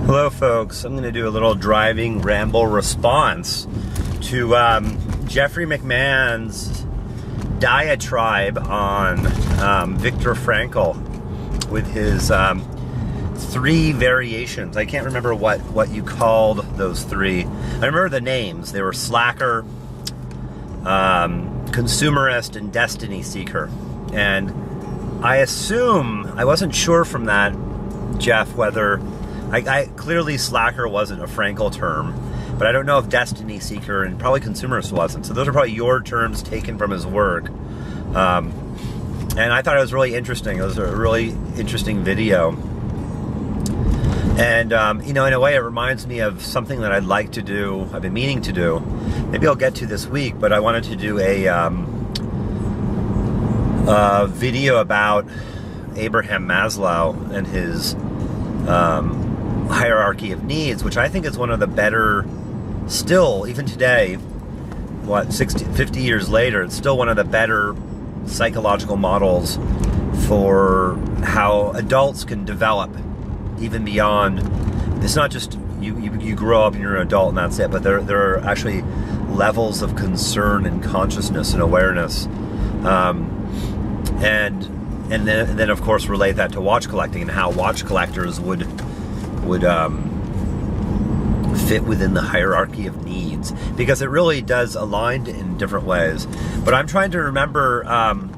Hello folks, I'm going to do a little driving ramble response to Jeffrey McMahon's diatribe on Viktor Frankl with his three variations. I can't remember what you called those three. I remember the names. They were slacker, consumerist, and destiny seeker. And I assume, I wasn't sure from that, Jeff, whether I clearly slacker wasn't a Frankl term, but I don't know if destiny seeker and probably consumerist wasn't. So those are probably your terms taken from his work. And I thought it was really interesting. It was a really interesting video. And, you know, in a way it reminds me of something that I'd like to do, I've been meaning to do. Maybe I'll get to this week, but I wanted to do a video about Abraham Maslow and his hierarchy of needs, which I think is one of the better, still, even today, 50 years later, it's still one of the better psychological models for how adults can develop, even beyond, it's not just you grow up and you're an adult and that's it, but there are actually levels of concern and consciousness and awareness. And then of course relate that to watch collecting and how watch collectors would fit within the hierarchy of needs, because it really does align in different ways. But I'm trying to remember, I'm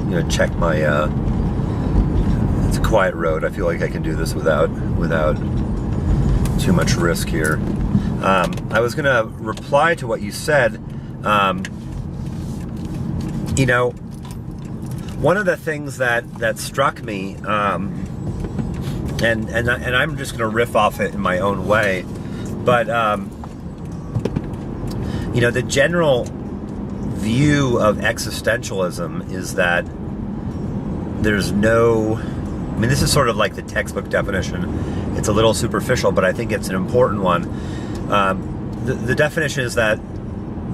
gonna check my, it's a quiet road. I feel like I can do this without too much risk here. I was gonna reply to what you said. You know, one of the things that struck me, and I'm just going to riff off it in my own way, but you know, the general view of existentialism is that there's no, I mean, this is sort of like the textbook definition. It's a little superficial, but I think it's an important one. The definition is that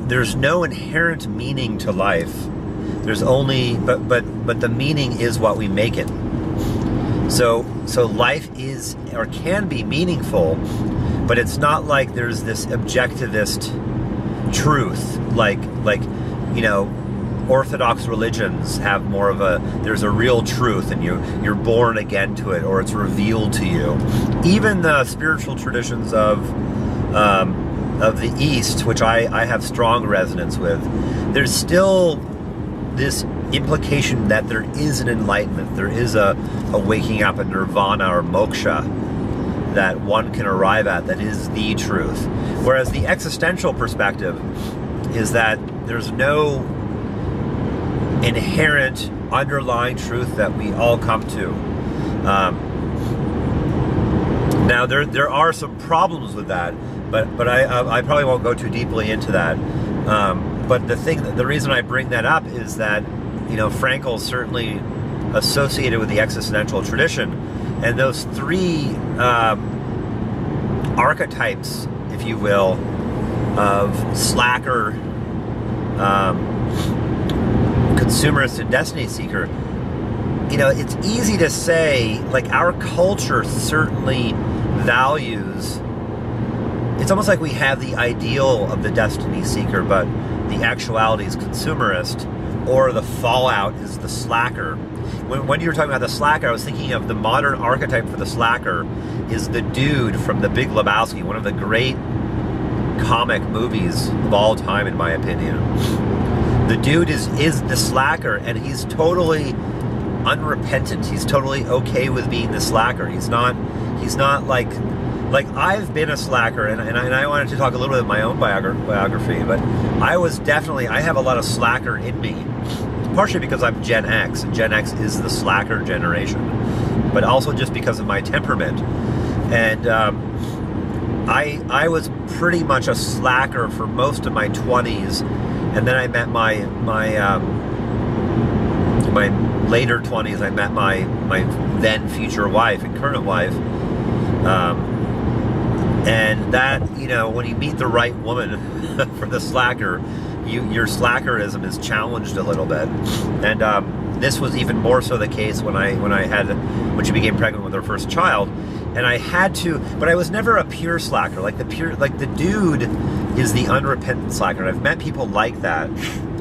there's no inherent meaning to life. There's only, but the meaning is what we make it. So life is, or can be, meaningful, but it's not like there's this objectivist truth, like you know, Orthodox religions have more of there's a real truth and you're born again to it, or it's revealed to you. Even the spiritual traditions of the East, which I have strong resonance with, there's still this implication that there is an enlightenment, there is a waking up, a nirvana or moksha that one can arrive at that is the truth. Whereas the existential perspective is that there's no inherent underlying truth that we all come to. Now there are some problems with that, but I probably won't go too deeply into that. But the reason I bring that up is that, you know, Frankl certainly associated with the existential tradition, and those three archetypes, if you will, of slacker, consumerist, and destiny seeker. You know, it's easy to say, like, our culture certainly values. It's almost like we have the ideal of the destiny seeker, but the actuality is consumerist, or the fallout is the slacker. When you were talking about the slacker, I was thinking of the modern archetype for the slacker is the dude from The Big Lebowski, one of the great comic movies of all time, in my opinion. The dude is the slacker, and he's totally unrepentant. He's totally okay with being the slacker. He's not like I've been a slacker, and I wanted to talk a little bit of my own biography, but I have a lot of slacker in me, partially because I'm Gen X, and Gen X is the slacker generation, but also just because of my temperament. And I was pretty much a slacker for most of my 20s, and then I met my later 20s, I met my then future wife and current wife. And that, you know, when you meet the right woman for the slacker, your slackerism is challenged a little bit. And this was even more so the case when she became pregnant with her first child. And I had to, but I was never a pure slacker. Like the dude is the unrepentant slacker. And I've met people like that.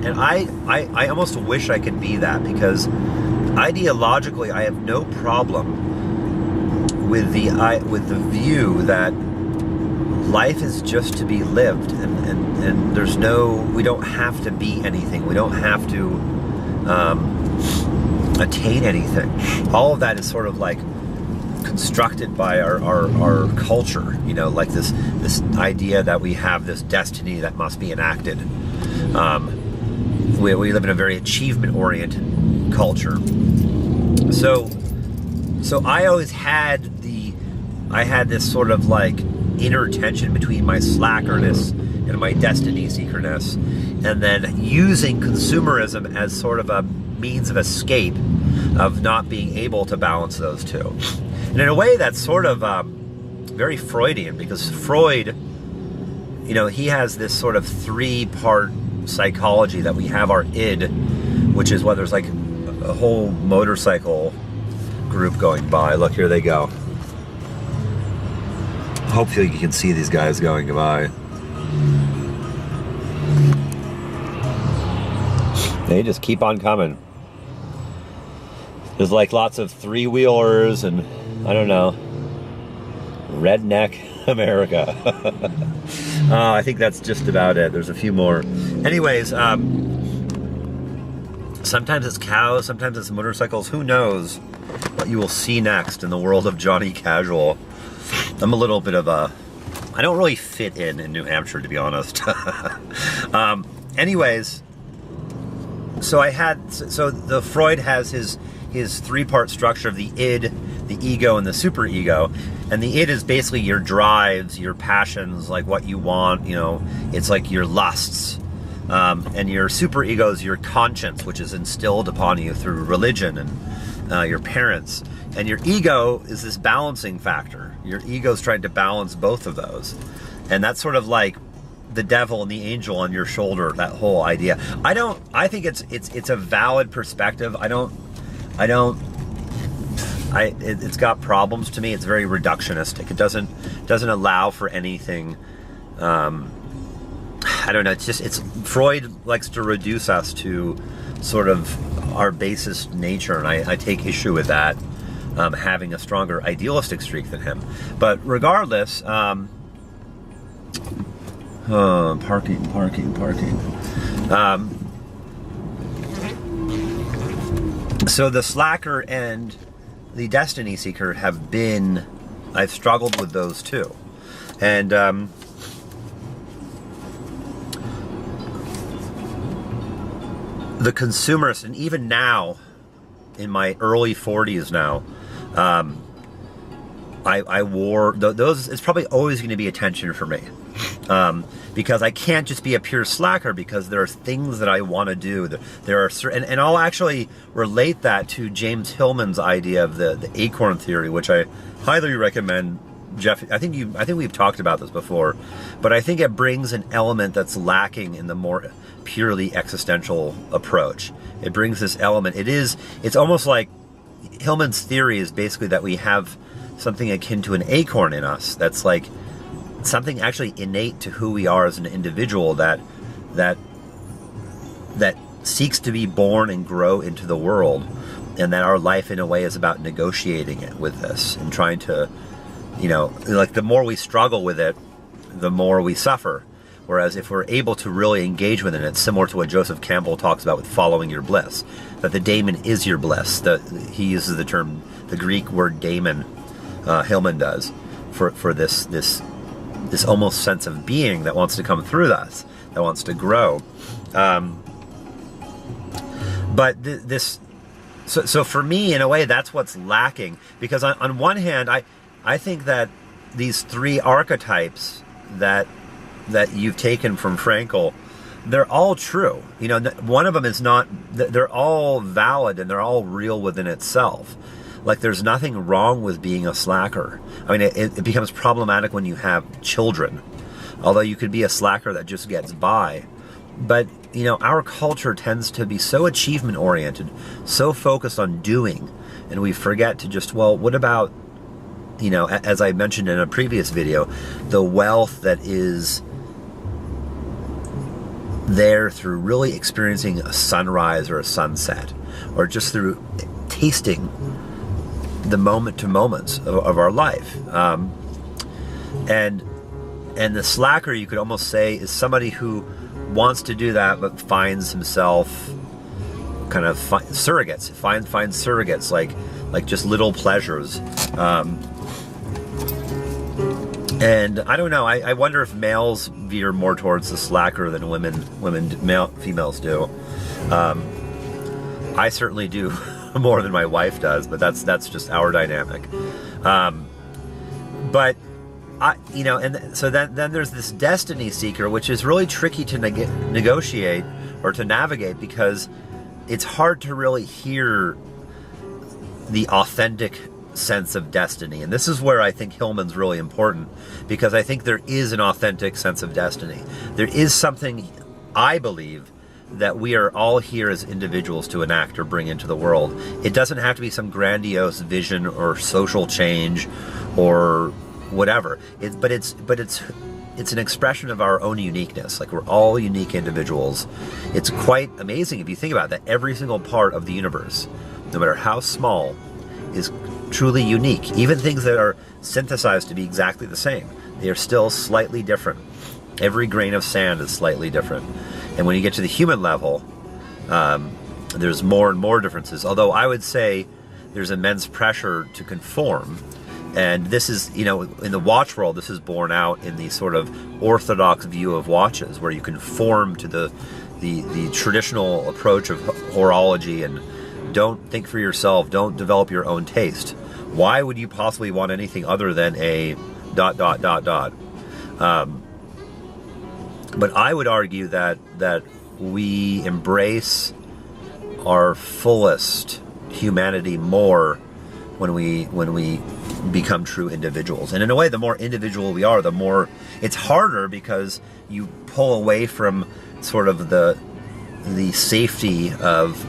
And I almost wish I could be that, because ideologically I have no problem with the view that life is just to be lived, and there's we don't have to be anything. We don't have to attain anything. All of that is sort of like constructed by our culture, like this idea that we have this destiny that must be enacted. We live in a very achievement-oriented culture. So I always had this sort of like inner tension between my slackerness and my destiny seekerness, and then using consumerism as sort of a means of escape of not being able to balance those two. And in a way, that's sort of very Freudian, because Freud, he has this sort of three-part psychology that we have our id, which is what there's like a whole motorcycle group going by. Look, here they go. Hopefully you can see these guys going by. They just keep on coming. There's like lots of three-wheelers and, I don't know, redneck America. I think that's just about it. There's a few more. Anyways, sometimes it's cows, sometimes it's motorcycles. Who knows what you will see next in the world of Johnny Casual. I'm a little bit of I don't really fit in New Hampshire, to be honest. Anyways, so the Freud has his three-part structure of the id, the ego, and the superego. And the id is basically your drives, your passions, like what you want, it's like your lusts. And your superego is your conscience, which is instilled upon you through religion and your parents. And your ego is this balancing factor. Your ego is trying to balance both of those. And that's sort of like the devil and the angel on your shoulder, that whole idea. I think it's a valid perspective. It's got problems to me. It's very reductionistic. It doesn't allow for anything. I don't know. Freud likes to reduce us to sort of our basest nature, and I take issue with that. Having a stronger idealistic streak than him. But regardless, parking. So the slacker and the destiny seeker I've struggled with those too. And the consumerist, and even now, in my early 40s now, I wore those. It's probably always going to be a tension for me, because I can't just be a pure slacker, because there are things that I want to do. There are certain, and I'll actually relate that to James Hillman's idea of the acorn theory, which I highly recommend. Jeff, I think we've talked about this before, but I think it brings an element that's lacking in the more purely existential approach. It brings this element. It's almost like Hillman's theory is basically that we have something akin to an acorn in us. That's like something actually innate to who we are as an individual that seeks to be born and grow into the world, and that our life in a way is about negotiating it with this and trying to, like the more we struggle with it, the more we suffer. Whereas if we're able to really engage with it, it's similar to what Joseph Campbell talks about with following your bliss, that the daemon is your bliss. He uses the term, the Greek word daemon, Hillman does, for this almost sense of being that wants to come through us, that wants to grow. So for me, in a way, that's what's lacking. Because on one hand, I think that these three archetypes that you've taken from Frankl, they're all true. One of them is not, they're all valid and they're all real within itself. Like, there's nothing wrong with being a slacker. I mean, it becomes problematic when you have children. Although you could be a slacker that just gets by. But, you know, our culture tends to be so achievement oriented, so focused on doing, and we forget to just, well, what about, you know, as I mentioned in a previous video, the wealth that is there through really experiencing a sunrise or a sunset, or just through tasting the moment to moments of our life. And the slacker, you could almost say, is somebody who wants to do that but finds himself kind of surrogates, finds surrogates like just little pleasures. And I don't know, I wonder if males veer more towards the slacker than females do. I certainly do more than my wife does, but that's just our dynamic. But you know, and so then there's this destiny seeker, which is really tricky to negotiate or to navigate, because it's hard to really hear the authentic sense of destiny. And this is where I think Hillman's really important, because I think there is an authentic sense of destiny. There is something, I believe, that we are all here as individuals to enact or bring into the world. It doesn't have to be some grandiose vision or social change or whatever. But it's an expression of our own uniqueness. Like, we're all unique individuals. It's quite amazing if you think about that. Every single part of the universe, no matter how small, is truly unique. Even things that are synthesized to be exactly the same, they are still slightly different. Every grain of sand is slightly different. And when you get to the human level, there's more and more differences. Although I would say there's immense pressure to conform. And this is, you know, in the watch world, this is borne out in the sort of orthodox view of watches, where you conform to the traditional approach of horology and don't think for yourself, don't develop your own taste. Why would you possibly want anything other than a ... But I would argue that we embrace our fullest humanity more when we become true individuals. And in a way, the more individual we are, the more it's harder, because you pull away from sort of the safety of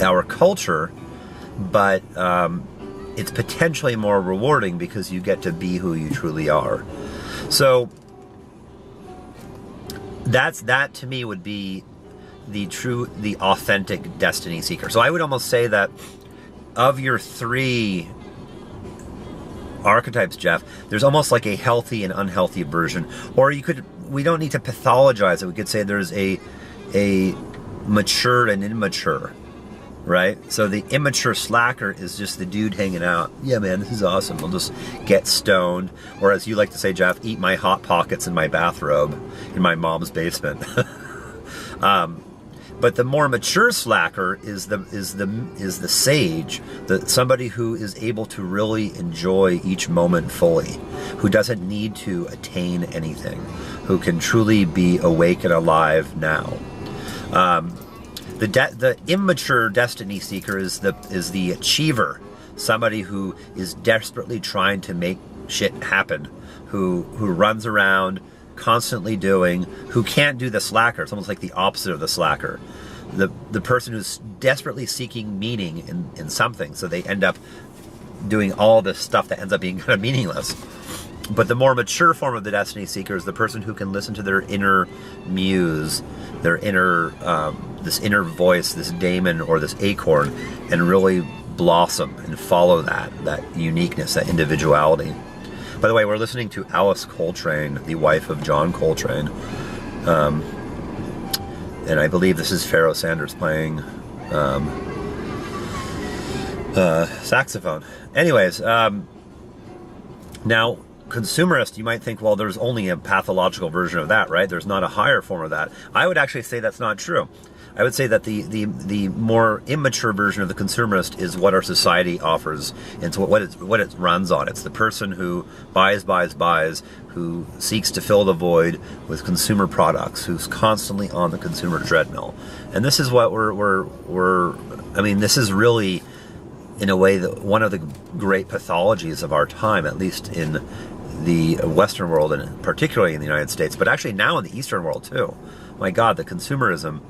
our culture, but it's potentially more rewarding because you get to be who you truly are. So that to me would be the authentic destiny seeker. So I would almost say that of your three archetypes, Jeff, there's almost like a healthy and unhealthy version. Or we don't need to pathologize it. We could say there's a mature and immature, right? So the immature slacker is just the dude hanging out. Yeah, man, this is awesome. I'll just get stoned. Or as you like to say, Jeff, eat my Hot Pockets in my bathrobe in my mom's basement. But the more mature slacker is the sage, somebody who is able to really enjoy each moment fully, who doesn't need to attain anything, who can truly be awake and alive now. The immature destiny seeker is the achiever, somebody who is desperately trying to make shit happen, who runs around constantly doing, who can't do the slacker. It's almost like the opposite of the slacker. The person who's desperately seeking meaning in something, so they end up doing all this stuff that ends up being kind of meaningless. But the more mature form of the destiny seeker is the person who can listen to their inner muse, their inner this inner voice, this daemon or this acorn, and really blossom and follow that uniqueness, that individuality. By the way, we're listening to Alice Coltrane, the wife of John Coltrane. And I believe this is Pharoah Sanders playing saxophone. Anyways, now, consumerist, you might think, well, there's only a pathological version of that, right? There's not a higher form of that. I would actually say that's not true. I would say that the more immature version of the consumerist is what our society offers, and so what it runs on. It's the person who buys, who seeks to fill the void with consumer products, who's constantly on the consumer treadmill. And this is what this is really, in a way, one of the great pathologies of our time, at least in the Western world, and particularly in the United States, but actually now in the Eastern world too. my God, the consumerism.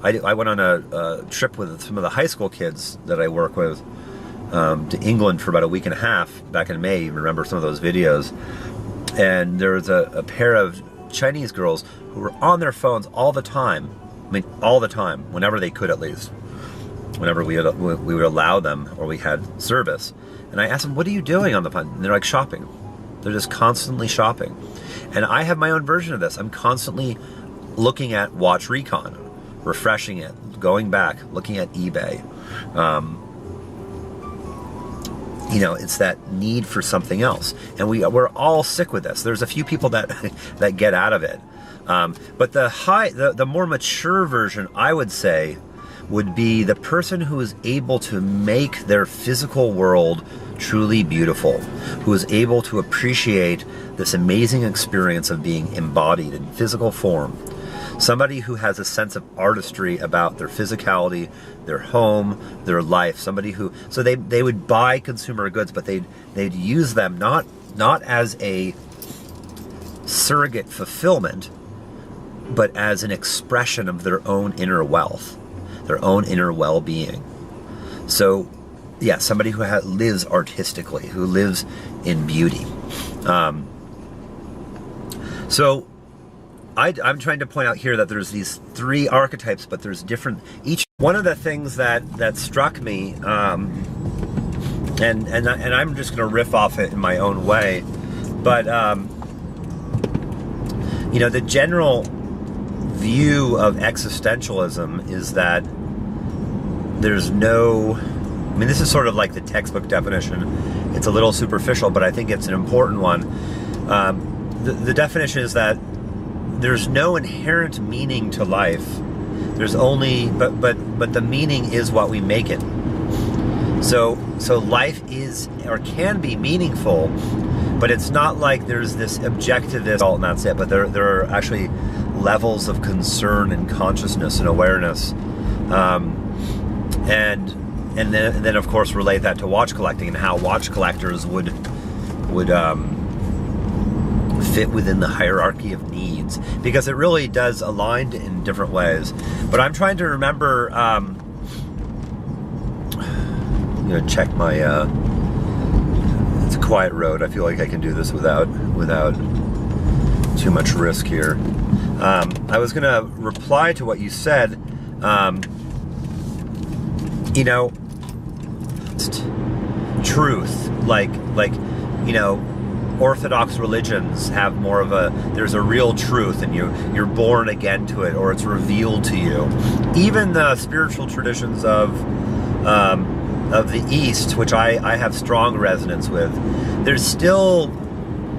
I went on a trip with some of the high school kids that I work with to England for about a week and a half back in May. You remember some of those videos. And there was a pair of Chinese girls who were on their phones all the time. I mean, all the time, whenever they could at least. Whenever we would allow them or we had service. And I asked them, what are you doing on the phone? And they're like, shopping. They're just constantly shopping. And I have my own version of this. I'm constantly looking at Watch Recon, refreshing it, going back, looking at eBay. You know, it's that need for something else. And we're all sick with this. There's a few people that that get out of it. But the more mature version, I would say, would be the person who is able to make their physical world truly beautiful, who is able to appreciate this amazing experience of being embodied in physical form. Somebody who has a sense of artistry about their physicality, their home, their life. Somebody who, so they would buy consumer goods, but they'd use them not as a surrogate fulfillment, but as an expression of their own inner wealth, their own inner well-being. So, yeah, somebody who lives artistically, who lives in beauty. So I'm trying to point out here that there's these three archetypes, but there's different. One of the things that struck me, and I'm just going to riff off it in my own way, but you know, the general view of existentialism is that there's no. I mean, this is sort of like the textbook definition. It's a little superficial, but I think it's an important one. The definition is that there's no inherent meaning to life. There's only, but the meaning is what we make it. So life is or can be meaningful, but it's not like there's this objectivist and that's it. But there are actually levels of concern and consciousness and awareness, and then of course relate that to watch collecting and how watch collectors would fit within the hierarchy of needs, because it really does align in different ways. But I'm trying to remember, I'm gonna check my, it's a quiet road. I feel like I can do this without too much risk here. I was gonna reply to what you said, you know, truth, like, you know, Orthodox religions have more of there's a real truth and you're born again to it, or it's revealed to you. Even the spiritual traditions of the East, which I have strong resonance with, there's still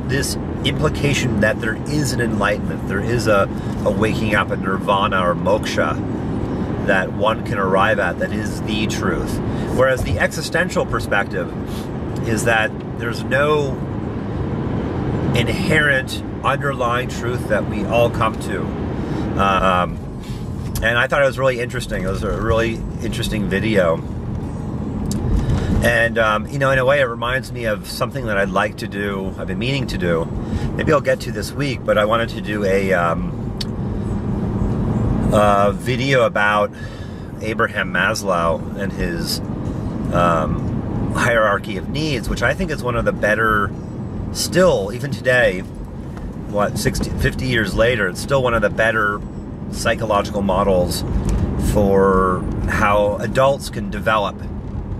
this implication that there is an enlightenment, there is a waking up, a nirvana or moksha that one can arrive at that is the truth. Whereas the existential perspective is that there's no inherent underlying truth that we all come to. And I thought it was really interesting. It was a really interesting video. And, you know, in a way it reminds me of something that I'd like to do, I've been meaning to do. Maybe I'll get to this week, but I wanted to do a video about Abraham Maslow and his hierarchy of needs, which I think is one of the better, still, even today, 50 years later, it's still one of the better psychological models for how adults can develop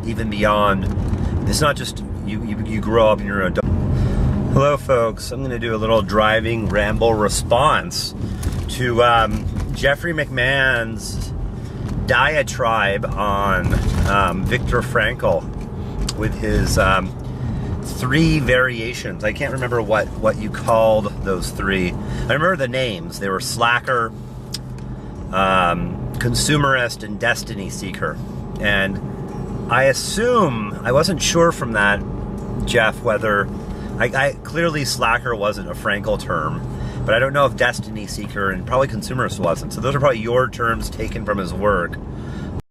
even beyond. It's not just you grow up and you're an adult. Hello folks, I'm going to do a little driving ramble response to Jeffrey McMahon's diatribe on Viktor Frankl with his three variations. I can't remember what you called those three. I remember the names. They were slacker, consumerist, and destiny seeker. And I assume, I wasn't sure from that, Jeff, whether, I clearly slacker wasn't a Frankl term, but I don't know if destiny seeker and probably consumerist wasn't. So those are probably your terms taken from his work.